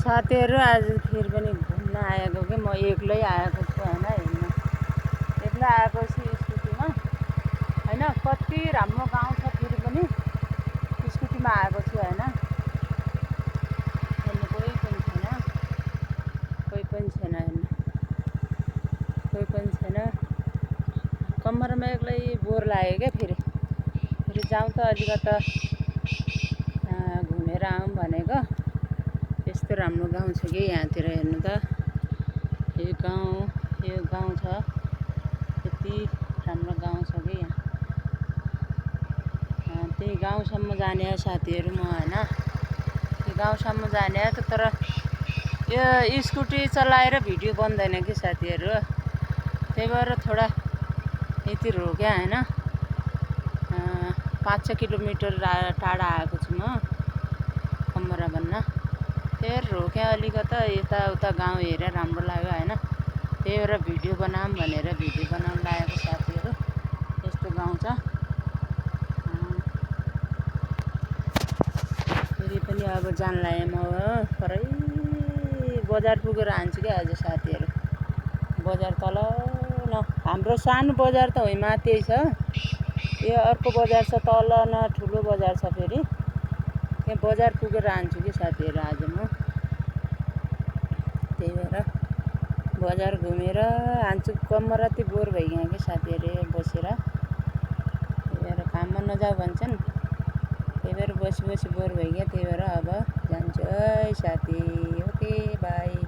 साथीहरू आज फेरि पनि घुम्न आएको कि म एक्लै आएको छु होइन हेर्न एक्लै आएको छु स्कुटीमा होइन कति राम्रो गाउँ छ फेरि पनि स्कुटीमा आएको छु होइन हेर्नु कोही पनि छैन हेर्नु कोही पनि छैन कम्मरमा एक्लै बोर लाग्यो क्या फेरि जाउँ त अलिकता घुमेर आउँ भनेको यस्तो राम्रो गाउँ छ कि यहाँतिर हेर्नु त यो गाउँ छ यति राम्रो गाउँ छ कि यहाँ त्यही गाउँसम्म जाने साथीहरू म होइन त्यो गाउँसम्म जाने तर यो स्कुटी चलाएर भिडियो बन्दैन कि साथीहरू त्यही भएर थोडा यति रोक्या होइन 5-6 किलोमिटर टाढा आएको छु म कमरा भन्न फेरि रोक्या अलिकता यताउता गाउँ हेरेर राम्रो लाग्यो होइन त्यही भएर भिडियो बनाऊँ भनेर भिडियो बनाउन लागेको साथीहरू यस्तो गाउँ छ फेरि पनि अब जान लाएँ म परै बजार पुगेर आन्छु क्या आज साथीहरू बजार तल न हाम्रो सानो बजार त होइन माथि छ यो अर्को बजार छ तल न ठुलो बजार छ फेरि यहाँ बजार पुगेर आन्छु कि साथीहरू आज म त्यही भएर बजार घुमेर आन्छु कम्मराति बोर भइगयो कि साथीहरू बसेर त्यही भएर काममा नजाऊ भन्छन् त्यही भएर बसी बोर भइगयो त्यही भएर अब जान्छु है साथी ओके बाई।